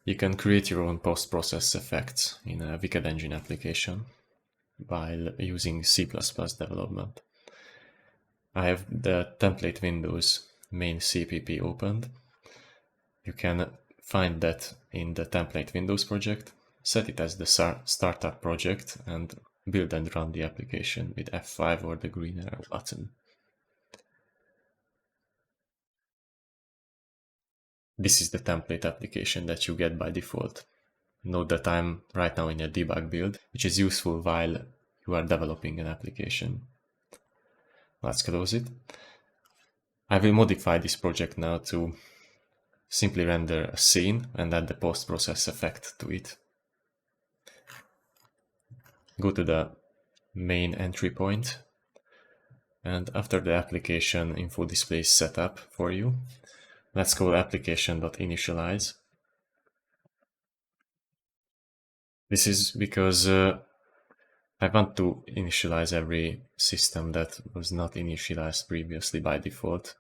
You can create your own post-process effects in a Wicked Engine application while using C++ development. I have the template Windows main CPP opened. You can find that in the template Windows project, set it as the startup project, and build and run the application with F5 or the green arrow button. This is the template application that you get by default. Note that I'm right now in a debug build, which is useful while you are developing an application. Let's close it. I will modify this project now to simply render a scene and add the post-process effect to it. Go to the main entry point, and after the application info display is set up for you, let's call application.initialize. This is because I want to initialize every system that was not initialized previously by default.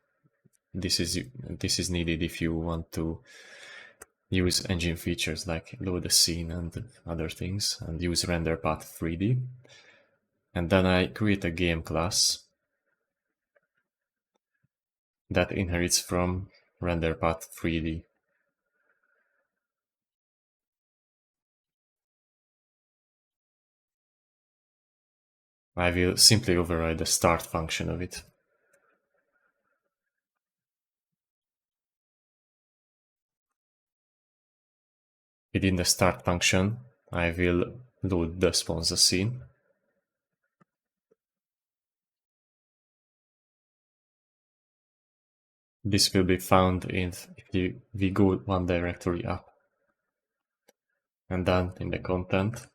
This is needed if you want to use engine features like load a scene and other things, and use render path 3D. And then I create a game class that inherits from render path 3D. I will simply override the start function of it. Within the start function, I will load the sponsor scene. This will be found if we go one directory up. And then in the content,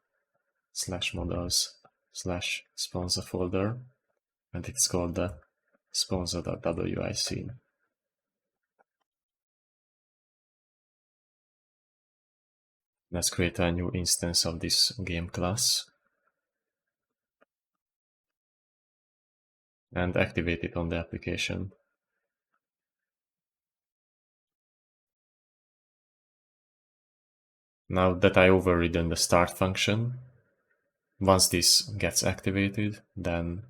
/models/sponsor folder, and it's called the sponsor.wi scene. Let's create a new instance of this game class and activate it on the application. Now that I overridden the start function, once this gets activated, then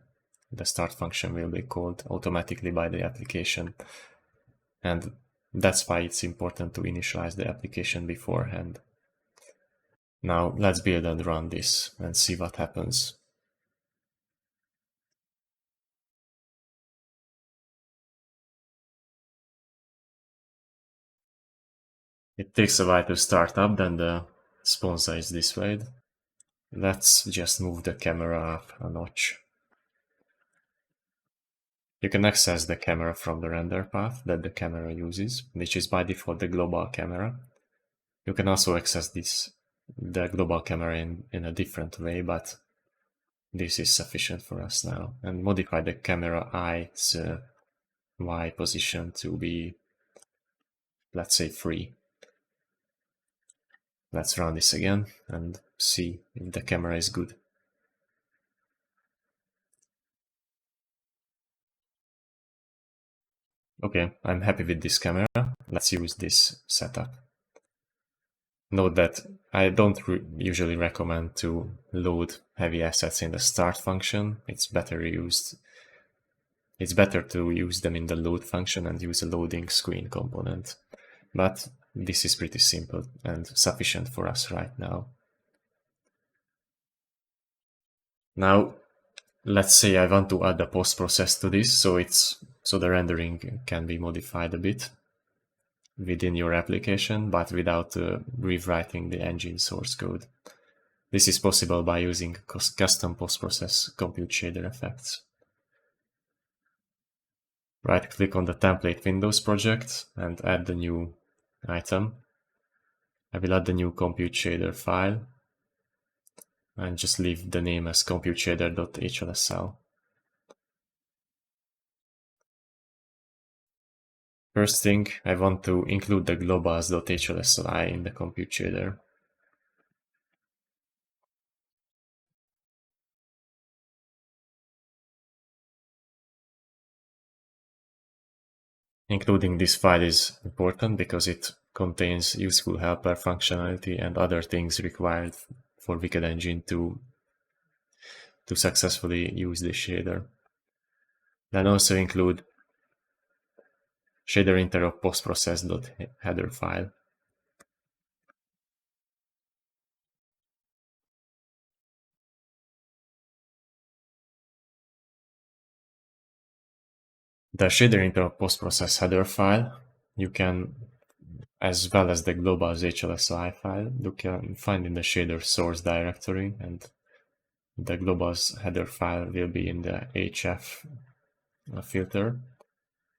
the start function will be called automatically by the application. And that's why it's important to initialize the application beforehand. Now let's build and run this and see what happens. It takes a while to start up, then the sponsor is displayed. Let's just move the camera up a notch. You can access the camera from the render path that the camera uses, which is by default the global camera. You can also access the global camera in a different way, but this is sufficient for us now. And modify the camera eye's Y position to be, let's say, 3. Let's run this again and see if the camera is good. Okay, I'm happy with this camera. Let's use this setup. Note that I don't usually recommend to load heavy assets in the start function. It's better to use them in the load function and use a loading screen component. But this is pretty simple and sufficient for us right now. Now, let's say I want to add a post process to this, so the rendering can be modified a bit within your application, but without rewriting the engine source code. This is possible by using custom post-process compute shader effects. Right-click on the template Windows project and add the new item. I will add the new compute shader file and just leave the name as computeshader.hlsl. First thing, I want to include the globals.hlsli in the compute shader. Including this file is important because it contains useful helper functionality and other things required for Wicked Engine to successfully use this shader. Then also include shader interrupt postprocess.header file. The shader interrupt postprocess header file, you can, as well as the globals HLSI file, you can find in the shader source directory, and the globals header file will be in the HF filter,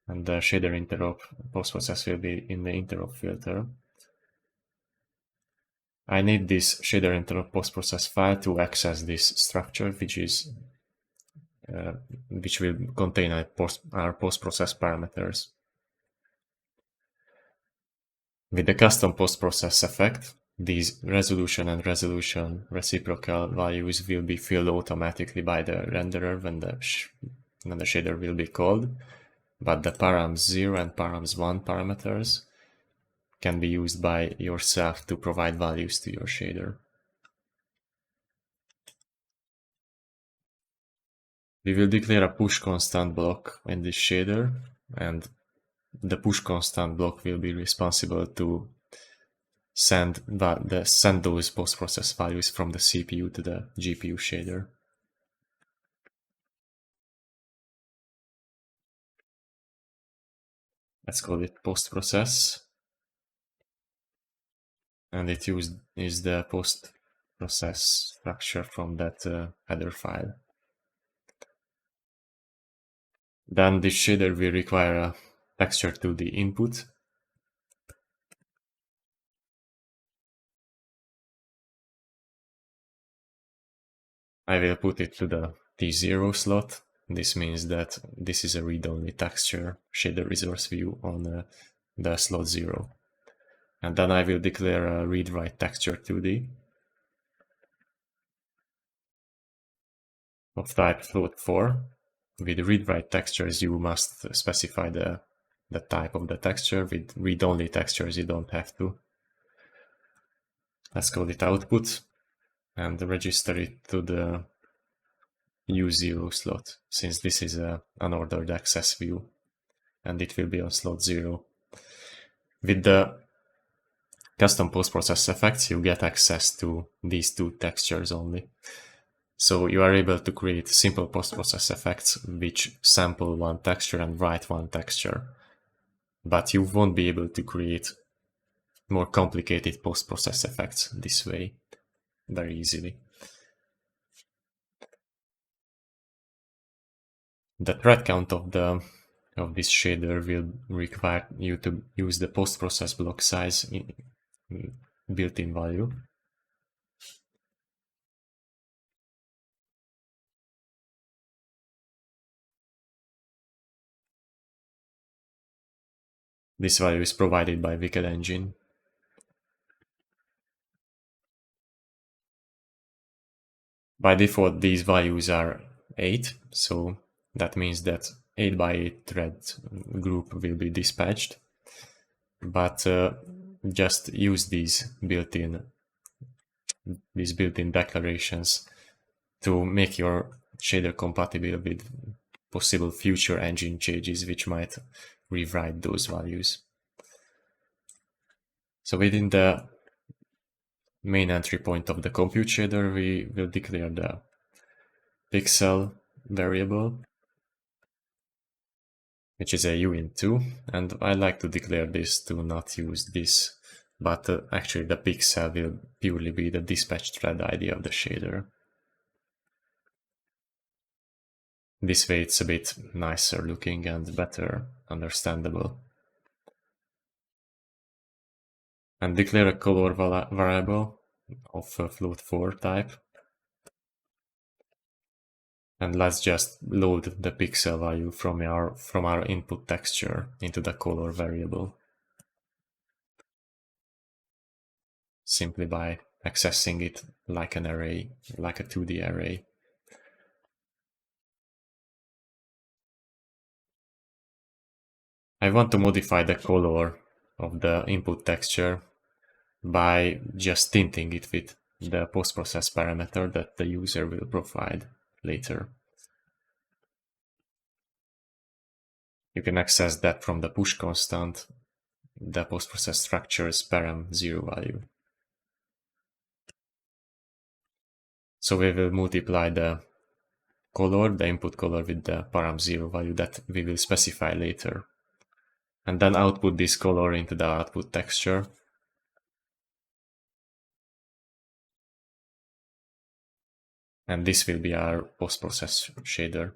and the shader interrupt postprocess will be in the interrupt filter. I need this shader interrupt postprocess file to access this structure, which will contain our postprocess parameters. With the custom postprocess effect, these resolution and resolution reciprocal values will be filled automatically by the renderer when the shader will be called, but the params0 and params1 parameters can be used by yourself to provide values to your shader. We will declare a push constant block in this shader, and the push constant block will be responsible to send those post-process values from the CPU to the GPU shader. Let's call it post-process, and it is the post-process structure from that header file. Then this shader will require a texture to the input. I will put it to the T0 slot. This means that this is a read-only texture shader resource view on the slot 0. And then I will declare a read-write texture 2D of type float4. With read-write textures, you must specify the type of the texture. With read-only textures, you don't have to. Let's call it output and register it to the U0 slot, since this is an unordered access view, and it will be on slot 0. With the custom post-process effects, you get access to these two textures only. So you are able to create simple post-process effects which sample one texture and write one texture. But you won't be able to create more complicated post-process effects this way very easily. The thread count of this shader will require you to use the post-process block size built-in value. This value is provided by Wicked Engine. By default, these values are 8, so that means that 8 by 8 thread group will be dispatched. But just use these built-in declarations to make your shader compatible with possible future engine changes which might rewrite those values. So within the main entry point of the compute shader, we will declare the pixel variable, which is a uint2, and I like to declare this to not use this, but actually the pixel will purely be the dispatch thread ID of the shader. This way it's a bit nicer looking and better understandable. And declare a color variable of float4 type. And let's just load the pixel value from our input texture into the color variable, simply by accessing it like an array, like a 2D array. I want to modify the color of the input texture by just tinting it with the post-process parameter that the user will provide later. You can access that from the push constant, the post-process structure's param 0 value. So we will multiply the color, the input color, with the param 0 value that we will specify later. And then output this color into the output texture. And this will be our post-process shader.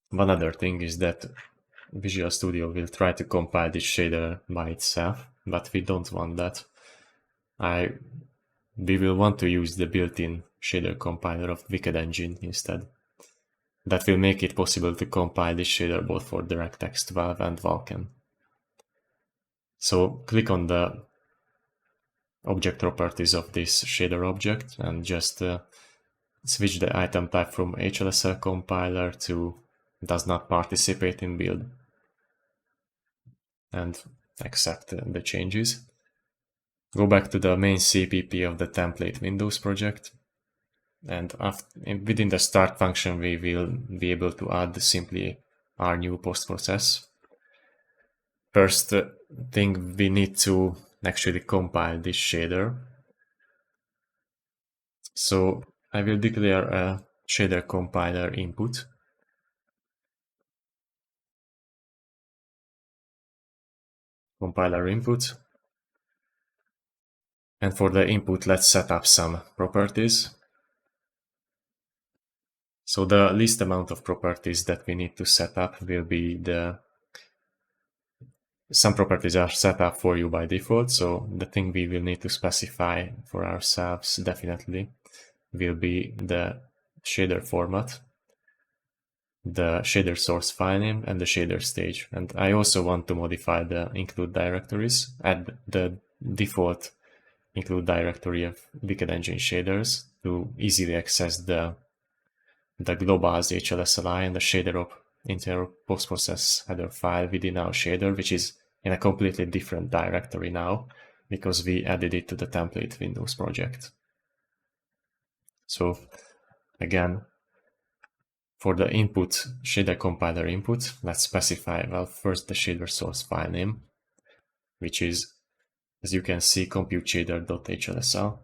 One other thing is that Visual Studio will try to compile this shader by itself, but we don't want that. We will want to use the built-in shader compiler of Wicked Engine instead. That will make it possible to compile this shader both for DirectX 12 and Vulkan. So click on the object properties of this shader object and just switch the item type from HLSL compiler to does not participate in build and accept the changes. Go back to the main CPP of the template Windows project, and within the start function we will be able to add simply our new post-process. First thing, we need to actually compile this shader. So I will declare a shader compiler input. Compiler input. And for the input, let's set up some properties. So the least amount of properties that we need to set up will be some properties are set up for you by default. So the thing we will need to specify for ourselves definitely will be the shader format, the shader source file name, and the shader stage. And I also want to modify the include directories, add the default include directory of Wicked Engine shaders to easily access the globals HLSLI and the shader op into our post-process header file within our shader, which is in a completely different directory now because we added it to the template Windows project. So again, for the input, shader compiler input, let's specify, well, first the shader source file name, which is, as you can see, computeshader.hLSL.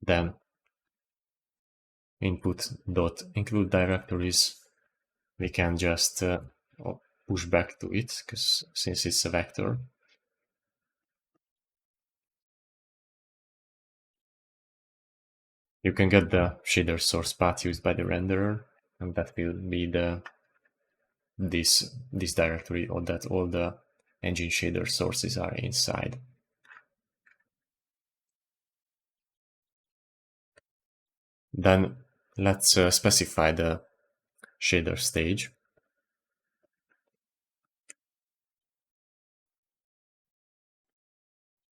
Then input.include directories, we can just push back to it since it's a vector. You can get the shader source path used by the renderer, and that will be this directory, or that all the engine shader sources are inside. Then let's specify the shader stage.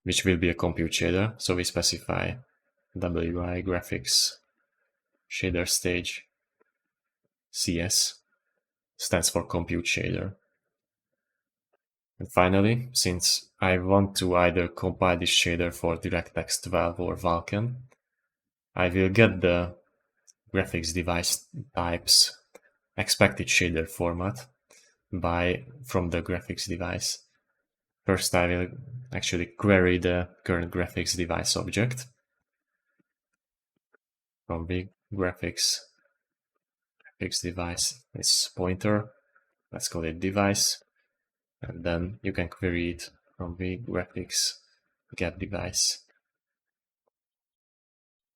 Which will be a compute shader. So we specify WI graphics shader stage CS, stands for compute shader. And finally, since I want to either compile this shader for DirectX 12 or Vulkan, I will get the graphics device type's expected shader format from the graphics device. First, I will actually query the current graphics device object from big graphics device is pointer. Let's call it device, and then you can query it from big graphics get device.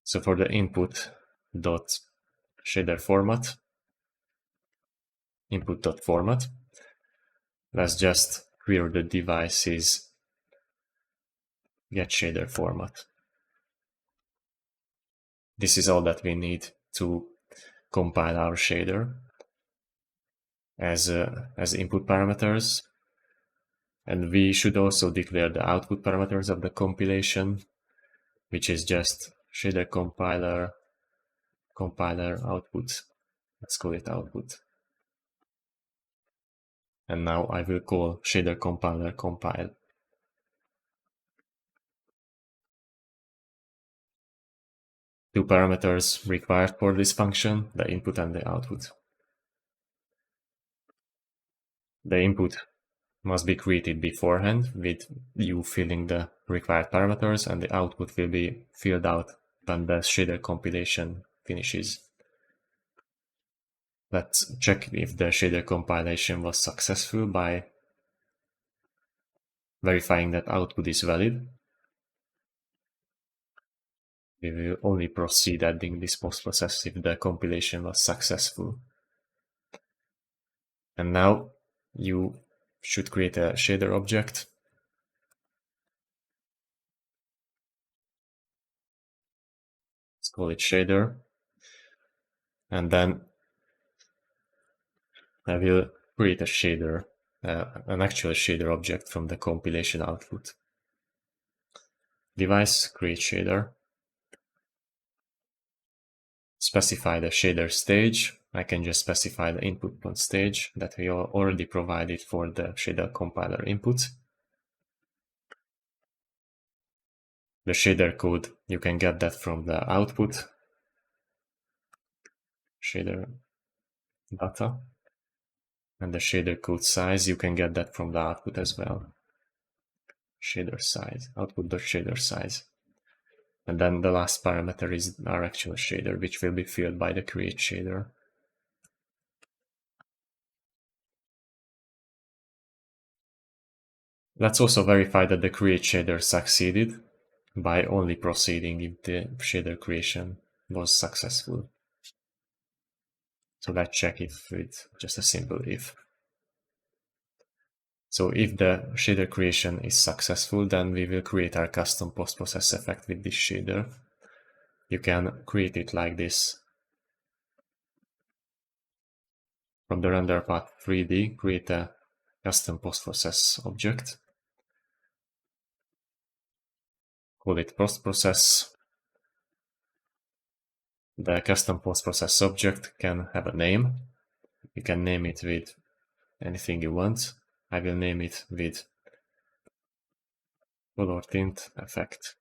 So for the input dot shader format, input dot format, let's just query the device's get shader format. This is all that we need to compile our shader as input parameters, and we should also declare the output parameters of the compilation, which is just shader compiler compiler output. Let's call it output. And now I will call shader compiler compile. Two parameters required for this function, the input and the output. The input must be created beforehand with you filling the required parameters, and the output will be filled out when the shader compilation finishes. Let's check if the shader compilation was successful by verifying that output is valid. We will only proceed adding this post-process if the compilation was successful. And now you should create a shader object. Let's call it shader. And then I will create a shader, an actual shader object from the compilation output. Device, create shader. Specify the shader stage. I can just specify the input point stage that we already provided for the shader compiler input. The shader code, you can get that from the output, shader data, and the shader code size, you can get that from the output as well. Shader size, output.shader size. And then the last parameter is our actual shader, which will be filled by the create shader. Let's also verify that the create shader succeeded by only proceeding if the shader creation was successful. So let's check if it's just a simple if. So if the shader creation is successful, then we will create our custom post-process effect with this shader. You can create it like this. From the render path 3D, create a custom post-process object. Call it post-process. The custom post-process object can have a name. You can name it with anything you want. I will name it with color tint effect.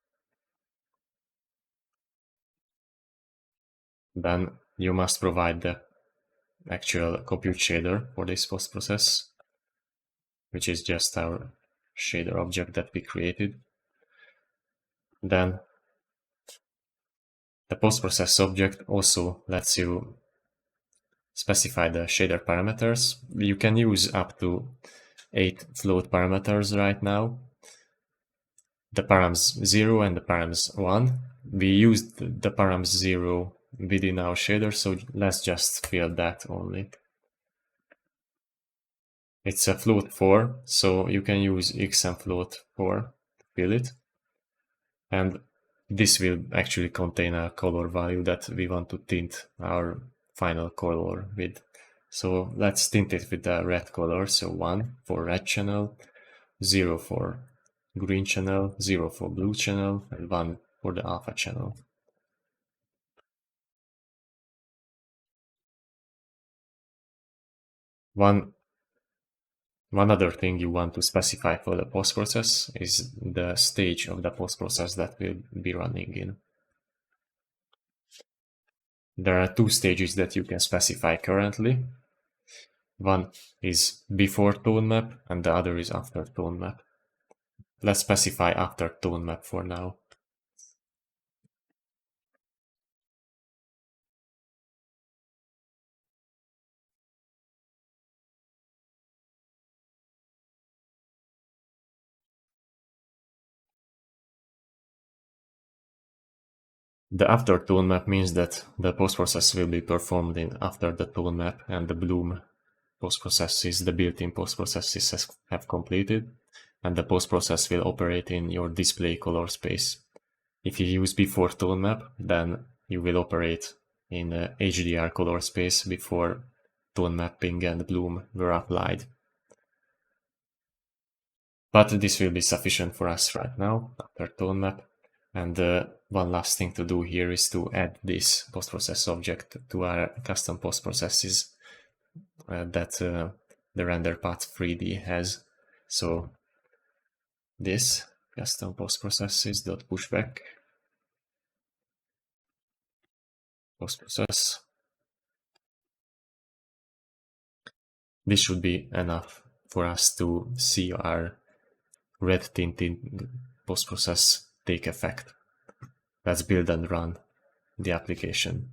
Then you must provide the actual compute shader for this post-process, which is just our shader object that we created. Then the post-process object also lets you specify the shader parameters. You can use up to 8 float parameters right now. The params 0 and the params 1. We used the params 0 within our shader, so let's just fill that only. It's a float 4, so you can use x and float 4 to fill it. And this will actually contain a color value that we want to tint our final color with. So let's tint it with the red color. So 1 for red channel, 0 for green channel, 0 for blue channel, and 1 for the alpha channel. One other thing you want to specify for the post-process is the stage of the post-process that will be running in. There are 2 stages that you can specify currently. One is before tone map and the other is after tone map. Let's specify after tone map for now. The after tone map means that the post-process will be performed in after the tone map and the bloom post-processes, the built-in post-processes have completed, and the post-process will operate in your display color space. If you use before tone map, then you will operate in HDR color space before tone mapping and bloom were applied. But this will be sufficient for us right now after tone map. And one last thing to do here is to add this postprocess object to our custom postprocesses that the RenderPath 3D has. So this custom postprocesses.pushback postprocess. This should be enough for us to see our red tinting postprocess take effect. Let's build and run the application.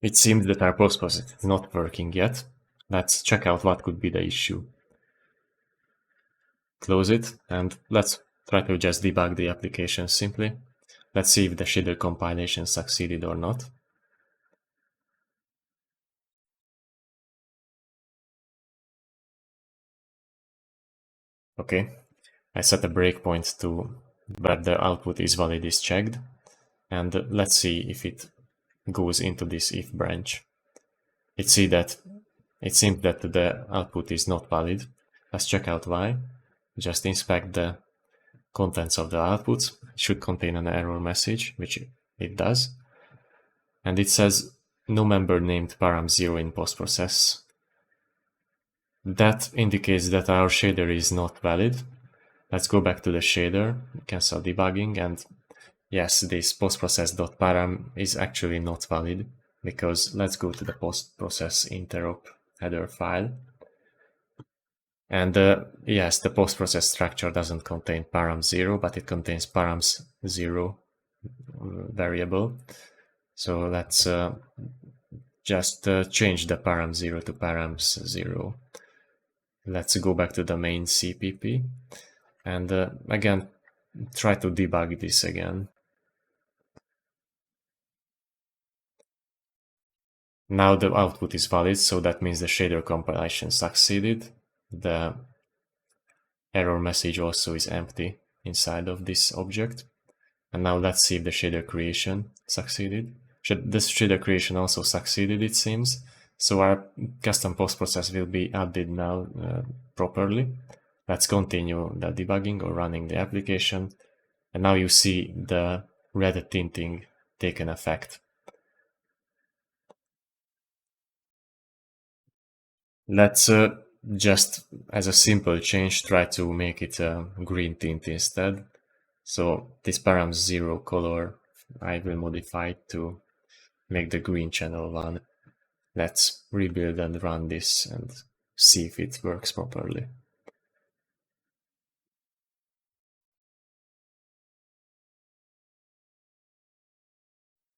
It seems that our postprocess is not working yet. Let's check out what could be the issue. Close it and let's try to just debug the application simply. Let's see if the shader compilation succeeded or not. Okay, I set a breakpoint to where the output is valid is checked, and let's see if it goes into this if branch. It seems that the output is not valid. Let's check out why. Just inspect the contents of the output. It should contain an error message, which it does. And it says no member named param0 in postprocess. That indicates that our shader is not valid. Let's go back to the shader, cancel debugging, and yes, this postprocess.param is actually not valid, because let's go to the postprocess interop header file. And yes, the postprocess structure doesn't contain param0, but it contains params0 variable. So let's just change the param0 to params0. Let's go back to the main CPP and again try to debug this again. Now the output is valid, so that means the shader compilation succeeded. The error message also is empty inside of this object. And now let's see if the shader creation succeeded. This shader creation also succeeded, it seems. So our custom postprocess will be added now properly. Let's continue the debugging or running the application. And now you see the red tinting taken effect. Let's just as a simple change try to make it a green tint instead. So this param0 color I will modify it to make the green channel one. Let's rebuild and run this and see if it works properly.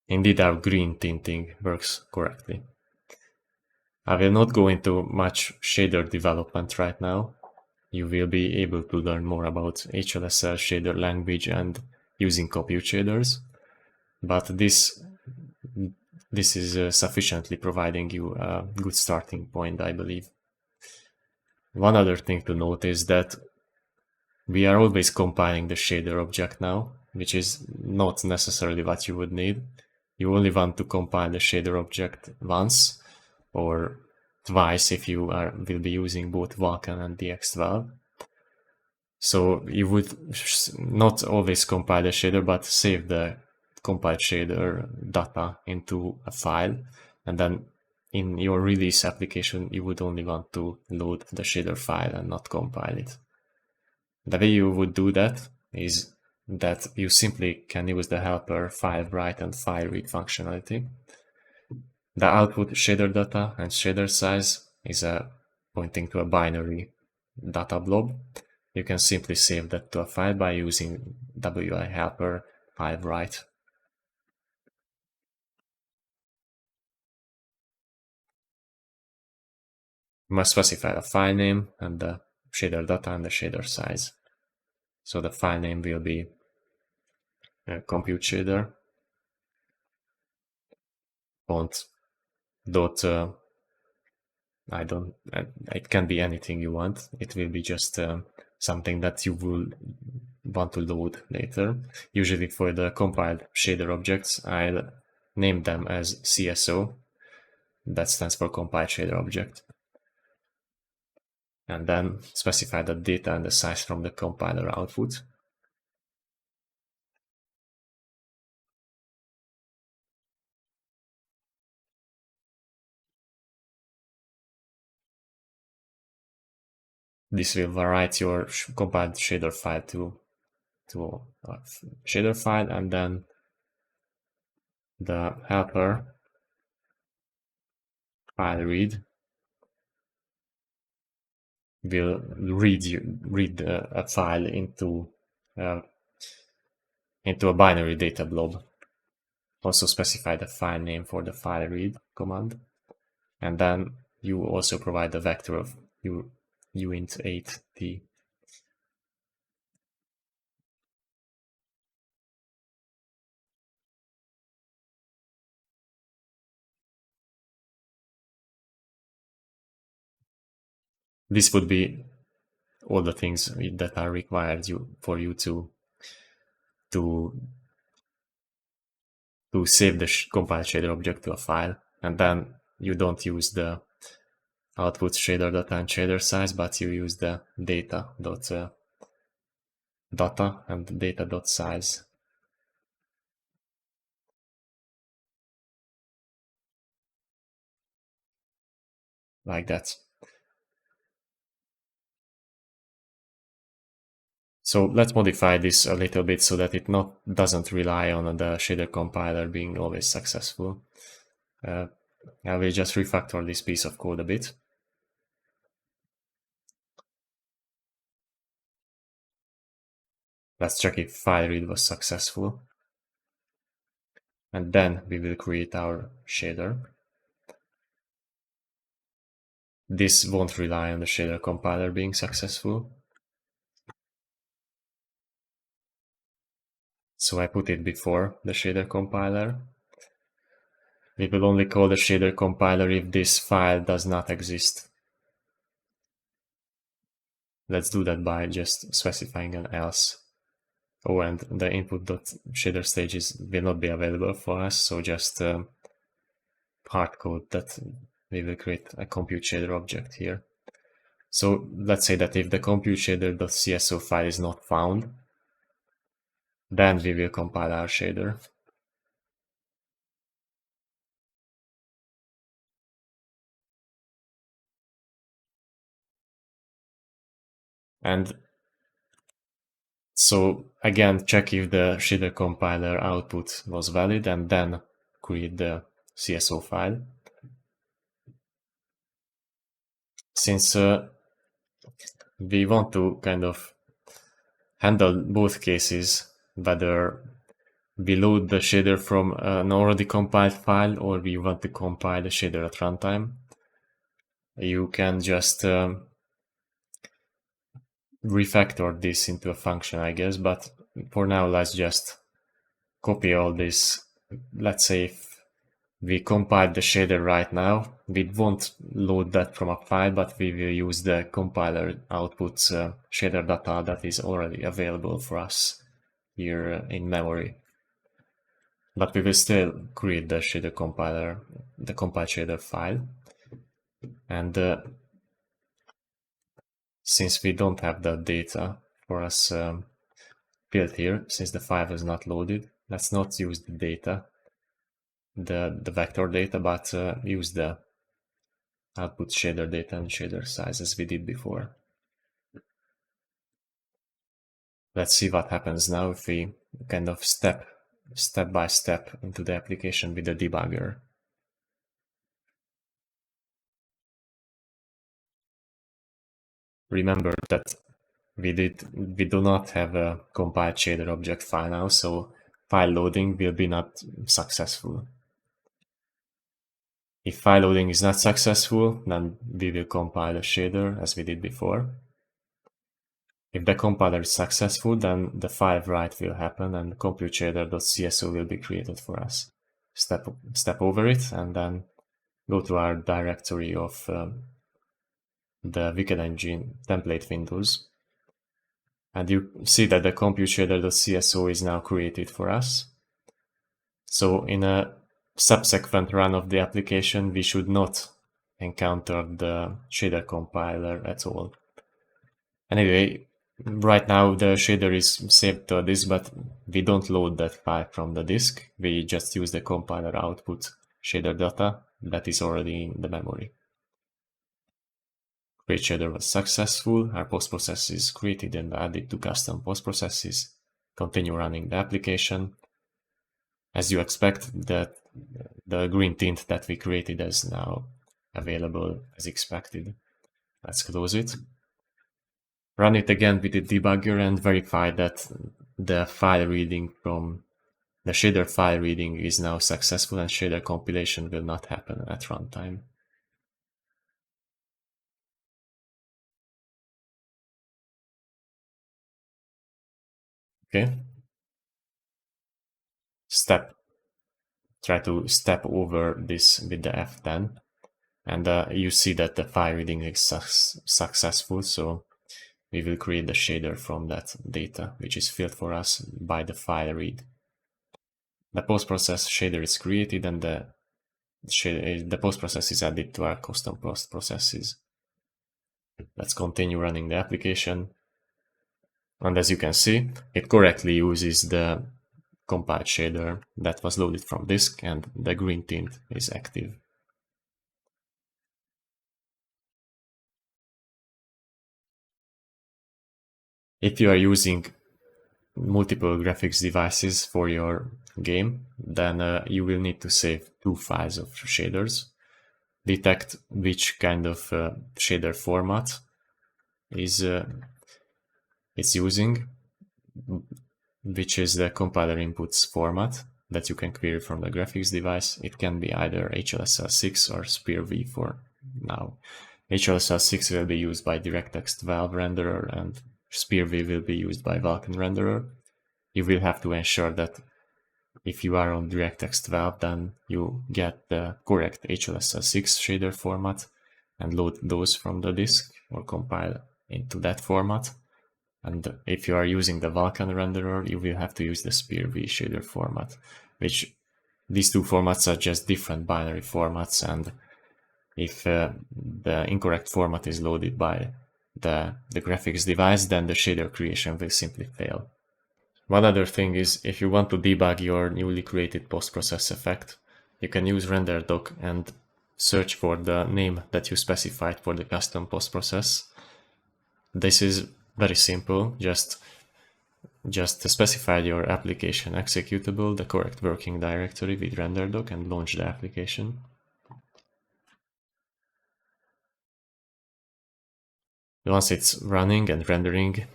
Indeed, our green tinting works correctly. I will not go into much shader development right now. You will be able to learn more about HLSL shader language and using compute shaders, but this is sufficiently providing you a good starting point, I believe. One other thing to note is that we are always compiling the shader object now, which is not necessarily what you would need. You only want to compile the shader object once or twice if you will be using both Vulkan and DX12. So you would not always compile the shader, but save the compiled shader data into a file, and then in your release application you would only want to load the shader file and not compile it. The way you would do that is that you simply can use the helper file write and file read functionality. The output shader data and shader size is pointing to a binary data blob. You can simply save that to a file by using wi helper file write. You must specify the file name and the shader data and the shader size. So the file name will be compute shader font dot it can be anything you want. It will be just something that you will want to load later. Usually for the compiled shader objects, I'll name them as CSO, that stands for compiled shader object. And then specify the data and the size from the compiler output. This will write your compiled shader file to a shader file, and then the helper file read will read a file into a binary data blob. Also specify the file name for the file read command, and then you also provide the vector of uint8t. This would be all the things that are required for you to save the compiled shader object to a file, and then you don't use the output shader data and shader size, but you use the data and data size. Like that. So let's modify this a little bit so that it doesn't rely on the shader compiler being always successful. I will just refactor this piece of code a bit. Let's check if file read was successful. And then we will create our shader. This won't rely on the shader compiler being successful. So I put it before the shader compiler. We will only call the shader compiler if this file does not exist. Let's do that by just specifying an else. Oh, and the input.shader stages will not be available for us, so just hard code that we will create a compute shader object here. So let's say that if the compute shader.cso file is not found, then we will compile our shader. And so again, check if the shader compiler output was valid, and then create the CSO file. Since we want to kind of handle both cases, whether we load the shader from an already compiled file or we want to compile the shader at runtime, you can just refactor this into a function, I guess, but for now let's just copy all this. Let's say if we compile the shader right now, we won't load that from a file, but we will use the compiler outputs shader data that is already available for us here in memory. But we will still create the shader compiler, the compiled shader file. And since we don't have the data for us built here, since the file is not loaded, let's not use the data, the vector data, but use the output shader data and shader size as we did before. Let's see what happens now if we kind of step by step into the application with the debugger. Remember that we do not have a compiled shader object file now, so file loading will be not successful. If file loading is not successful, then we will compile the shader as we did before. If the compiler is successful, then the file write will happen and compute shader.cso will be created for us. Step over it and then go to our directory of the Wicked Engine template windows. And you see that the compute shader.cso is now created for us. So in a subsequent run of the application, we should not encounter the shader compiler at all. Anyway, right now the shader is saved to a disk, but we don't load that file from the disk. We just use the compiler output shader data that is already in the memory. Create shader was successful. Our post-process is created and added to custom post-processes. Continue running the application. As you expect, that the green tint that we created is now available as expected. Let's close it. Run it again with the debugger and verify that the file reading from the shader file reading is now successful and shader compilation will not happen at runtime. Okay. Try to step over this with the F10, and you see that the file reading is successful, so we will create the shader from that data, which is filled for us by the file read. The post-process shader is created and the post-process is added to our custom post-processes. Let's continue running the application. And as you can see, it correctly uses the compiled shader that was loaded from disk, and the green tint is active. If you are using multiple graphics devices for your game, then you will need to save 2 files of shaders, detect which kind of shader format it's using, which is the compiler inputs format that you can query from the graphics device. It can be either HLSL6 or SPIR-V for now. HLSL6 will be used by DirectX Valve renderer and SPIR-V will be used by Vulkan renderer. You will have to ensure that if you are on DirectX 12, then you get the correct HLSL6 shader format and load those from the disk or compile into that format. And if you are using the Vulkan renderer, you will have to use the SPIR-V shader format, which these two formats are just different binary formats, and if the incorrect format is loaded by the graphics device, then the shader creation will simply fail. One other thing is, if you want to debug your newly created post-process effect, you can use RenderDoc and search for the name that you specified for the custom post-process. This is very simple, just specify your application executable, the correct working directory with RenderDoc, and launch the application. Once it's running and rendering,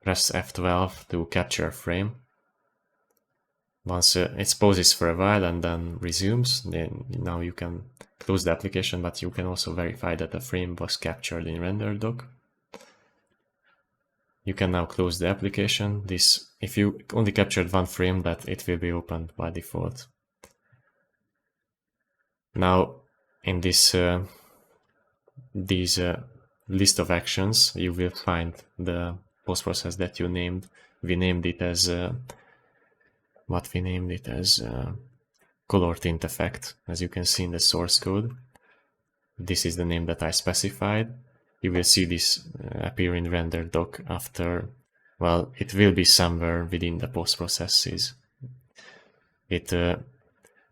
press F12 to capture a frame. Once it pauses for a while and then resumes, then now you can close the application, but you can also verify that the frame was captured in RenderDoc. You can now close the application. If you only captured one frame, that it will be opened by default. Now in this list of actions, you will find the post-process that you named. We named it as color tint effect, as you can see in the source code. This is the name that I specified. You will see this appear in RenderDoc after, well, it will be somewhere within the post-processes. It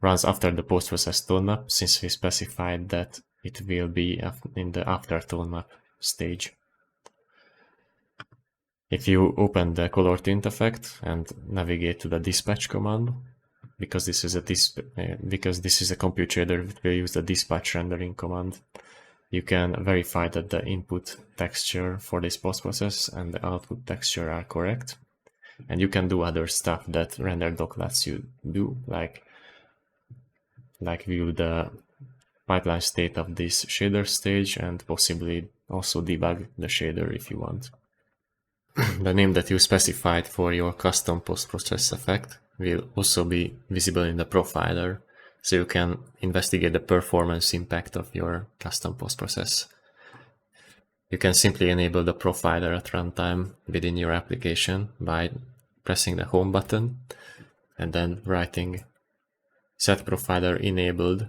runs after the post-process toolmap, since we specified that it will be in the after toolmap stage. If you open the color tint effect and navigate to the dispatch command, because this is a compute shader, it will use the dispatch rendering command. You can verify that the input texture for this post-process and the output texture are correct. And you can do other stuff that RenderDoc lets you do, like view the pipeline state of this shader stage and possibly also debug the shader if you want. The name that you specified for your custom post-process effect will also be visible in the profiler, so you can investigate the performance impact of your custom post-process. You can simply enable the profiler at runtime within your application by pressing the home button and then writing set profiler enabled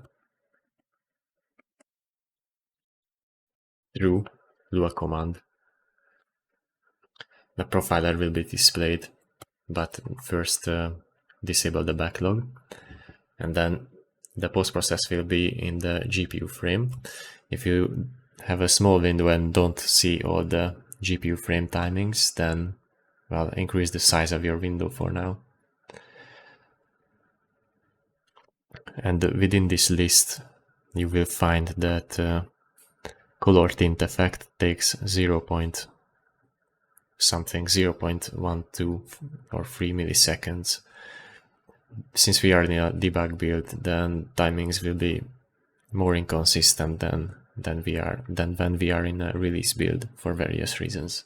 through Lua command. The profiler will be displayed, but first disable the backlog, and then the post-process will be in the GPU frame. If you have a small window and don't see all the GPU frame timings, then, well, increase the size of your window for now. And within this list, you will find that color tint effect takes 0.12 or 3 milliseconds. Since we are in a debug build, then timings will be more inconsistent than when we are in a release build for various reasons.